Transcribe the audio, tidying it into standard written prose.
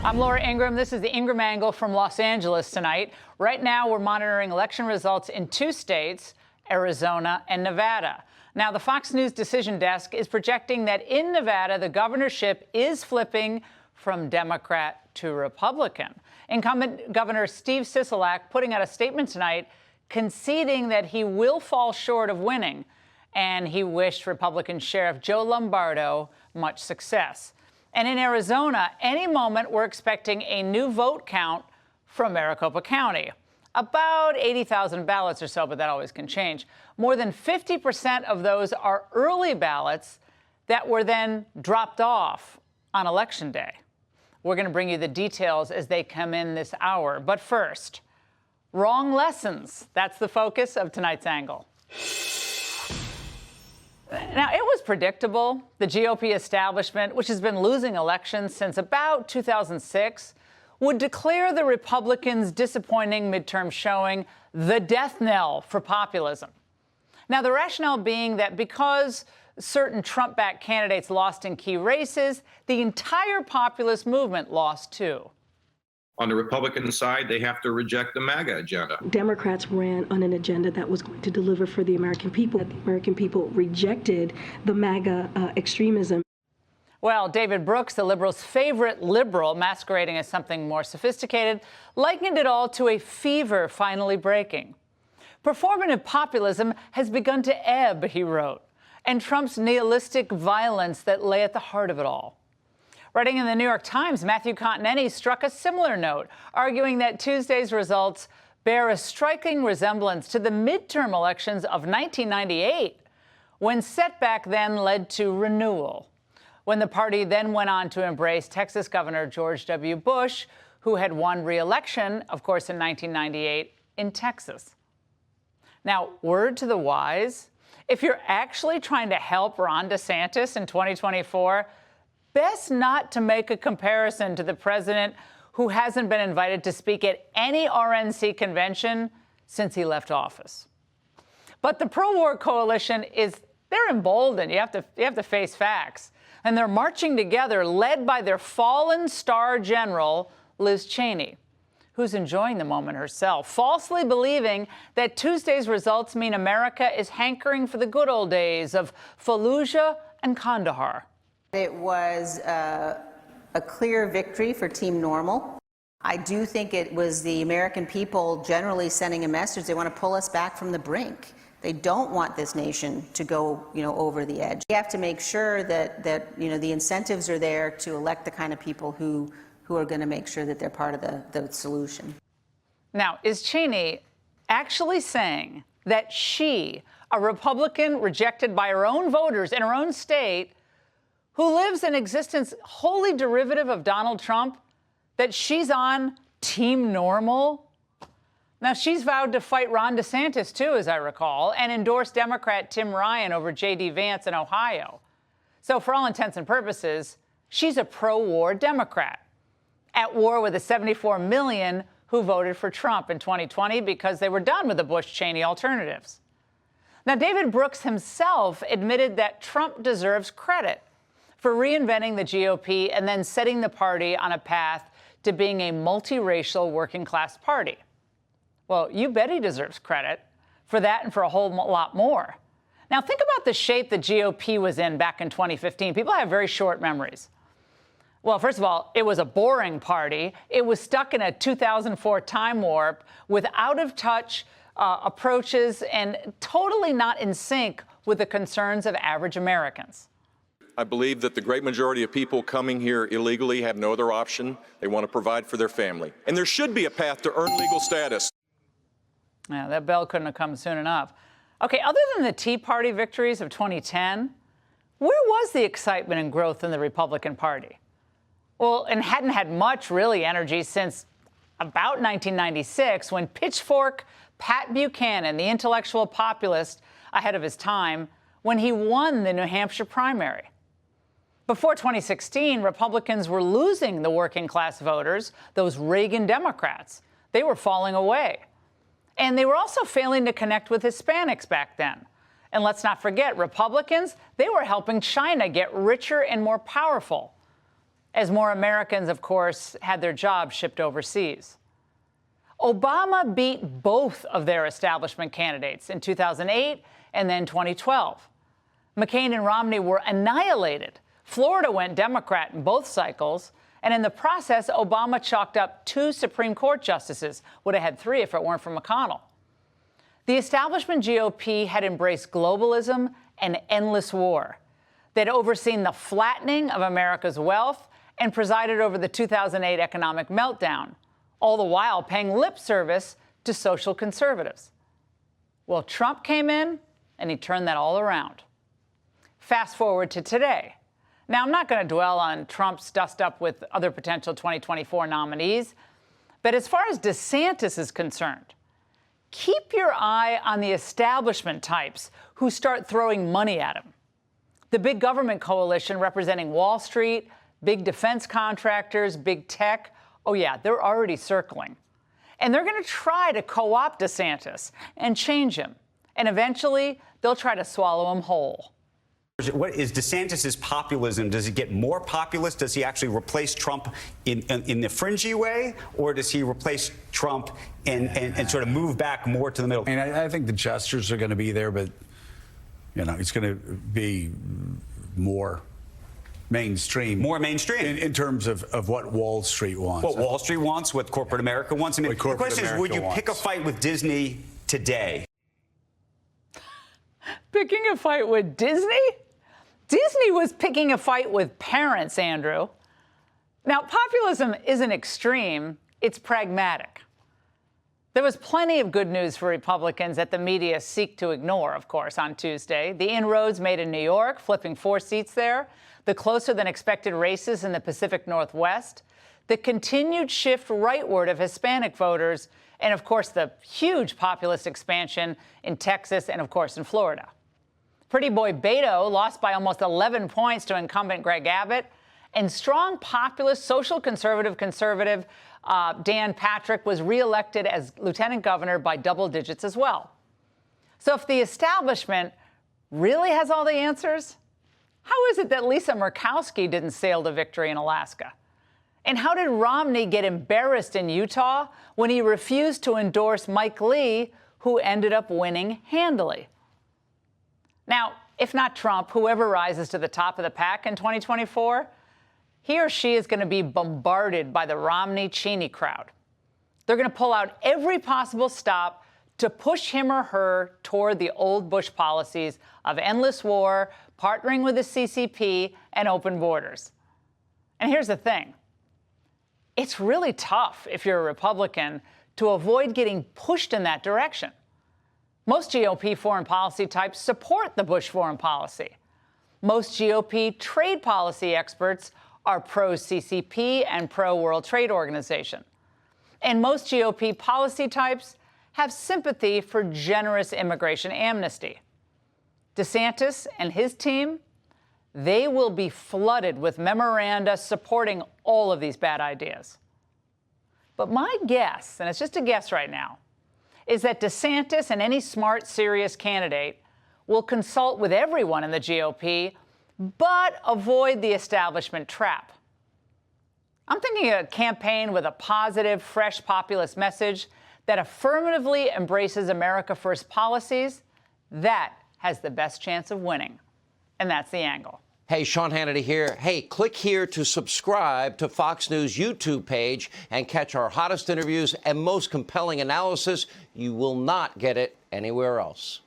I'm Laura Ingraham. This is the Ingraham Angle from Los Angeles tonight. Right now, we're monitoring election results in two states, Arizona and Nevada. Now, the Fox News decision desk is projecting that in Nevada, the governorship is flipping from Democrat to Republican. Incumbent Governor Steve Sisolak putting out a statement tonight conceding that he will fall short of winning, and he wished Republican Sheriff Joe Lombardo much success. And in Arizona, any moment we're expecting a new vote count from Maricopa County. About 80,000 ballots or so, but that always can change. More than 50% of those are early ballots that were then dropped off on Election Day. We're going to bring you the details as they come in this hour. But first, wrong lessons. That's the focus of tonight's angle. Now, it was predictable. The GOP establishment, which has been losing elections since about 2006, would declare the Republicans' disappointing midterm showing the death knell for populism. Now, the rationale being that because certain Trump-backed candidates lost in key races, the entire populist movement lost too. On the Republican side, they have to reject the MAGA agenda. Democrats ran on an agenda that was going to deliver for the American people. The American people rejected the MAGA extremism. Well, David Brooks, the liberals' favorite liberal, masquerading as something more sophisticated, likened it all to a fever finally breaking. Performative populism has begun to ebb, he wrote, and Trump's nihilistic violence that lay at the heart of it all. Writing in the New York Times, Matthew Continetti struck a similar note, arguing that Tuesday's results bear a striking resemblance to the midterm elections of 1998, when setback then led to renewal, when the party then went on to embrace Texas Governor George W. Bush, who had won re-election, of course, in 1998 in Texas. Now, word to the wise, if you're actually trying to help Ron DeSantis in 2024, best not to make a comparison to the president who hasn't been invited to speak at any RNC convention since he left office. But the pro-war coalition they're emboldened. You have to face facts. And they're marching together, led by their fallen star general, Liz Cheney, who's enjoying the moment herself, falsely believing that Tuesday's results mean America is hankering for the good old days of Fallujah and Kandahar. It was a clear victory for Team Normal. I do think it was the American people generally sending a message. They want to pull us back from the brink. They don't want this nation to go, over the edge. We have to make sure that the incentives are there to elect the kind of people who are going to make sure that they're part of the solution. Now, is Cheney actually saying that she, a Republican rejected by her own voters in her own state, who lives an existence wholly derivative of Donald Trump, that she's on Team Normal? Now, she's vowed to fight Ron DeSantis, too, as I recall, and endorse Democrat Tim Ryan over J.D. Vance in Ohio. So for all intents and purposes, she's a pro-war Democrat, at war with the 74 million who voted for Trump in 2020 because they were done with the Bush-Cheney alternatives. Now, David Brooks himself admitted that Trump deserves credit for reinventing the GOP and then setting the party on a path to being a multiracial working-class party. Well, you bet he deserves credit for that and for a whole lot more. Now, think about the shape the GOP was in back in 2015. People have very short memories. Well, first of all, it was a boring party. It was stuck in a 2004 time warp with out-of-touch approaches and totally not in sync with the concerns of average Americans. I believe that the great majority of people coming here illegally have no other option. They want to provide for their family. And there should be a path to earn legal status. Yeah, that bell couldn't have come soon enough. Okay, other than the Tea Party victories of 2010, where was the excitement and growth in the Republican Party? Well, and hadn't had much, really, energy since about 1996, when Pitchfork Pat Buchanan, the intellectual populist ahead of his time, when he won the New Hampshire primary. Before 2016, Republicans were losing the working-class voters, those Reagan Democrats. They were falling away. And they were also failing to connect with Hispanics back then. And let's not forget, Republicans, they were helping China get richer and more powerful. as more Americans, of course, had their jobs shipped overseas. Obama beat both of their establishment candidates in 2008 and then 2012. McCain and Romney were annihilated. Florida went Democrat in both cycles, and in the process, Obama chalked up 2 Supreme Court justices. Would have had 3 if it weren't for McConnell. The establishment GOP had embraced globalism and endless war. They'd overseen the flattening of America's wealth and presided over the 2008 economic meltdown, all the while paying lip service to social conservatives. Well, Trump came in, and he turned that all around. Fast forward to today. Now, I'm not going to dwell on Trump's dust-up with other potential 2024 nominees, but as far as DeSantis is concerned, keep your eye on the establishment types who start throwing money at him. The big government coalition representing Wall Street, big defense contractors, big tech, oh yeah, they're already circling. And they're going to try to co-opt DeSantis and change him. And eventually, they'll try to swallow him whole. What is DeSantis's populism? Does he get more populist? Does he actually replace Trump in the fringy way? Or does he replace Trump and sort of move back more to the middle? I mean, I think the gestures are going to be there, but, you know, it's going to be more mainstream. More mainstream. In terms of what Wall Street wants. What Wall Street wants, what corporate America wants. I mean, the question is, would you pick a fight with Disney today? Picking a fight with Disney? Disney was picking a fight with parents, Andrew. Now, populism isn't extreme, it's pragmatic. There was plenty of good news for Republicans that the media seek to ignore, of course, on Tuesday. The inroads made in New York, flipping 4 seats there, the closer-than-expected races in the Pacific Northwest, the continued shift rightward of Hispanic voters, and, of course, the huge populist expansion in Texas and, of course, in Florida. Pretty boy Beto lost by almost 11 points to incumbent Greg Abbott, and strong populist social conservative Dan Patrick was reelected as lieutenant governor by double digits as well. So if the establishment really has all the answers, how is it that Lisa Murkowski didn't sail to victory in Alaska? And how did Romney get embarrassed in Utah when he refused to endorse Mike Lee, who ended up winning handily? Now, if not Trump, whoever rises to the top of the pack in 2024, he or she is going to be bombarded by the Romney-Cheney crowd. They're going to pull out every possible stop to push him or her toward the old Bush policies of endless war, partnering with the CCP, and open borders. And here's the thing. It's really tough, if you're a Republican, to avoid getting pushed in that direction. Most GOP foreign policy types support the Bush foreign policy. Most GOP trade policy experts are pro-CCP and pro-World Trade Organization. And most GOP policy types have sympathy for generous immigration amnesty. DeSantis and his team, they will be flooded with memoranda supporting all of these bad ideas. But my guess, and it's just a guess right now, is that DeSantis and any smart, serious candidate will consult with everyone in the GOP, but avoid the establishment trap. I'm thinking a campaign with a positive, fresh populist message that affirmatively embraces America First policies. That has the best chance of winning. And that's The Angle. Hey, Sean Hannity here. Hey, click here to subscribe to Fox News YouTube page and catch our hottest interviews and most compelling analysis. You will not get it anywhere else.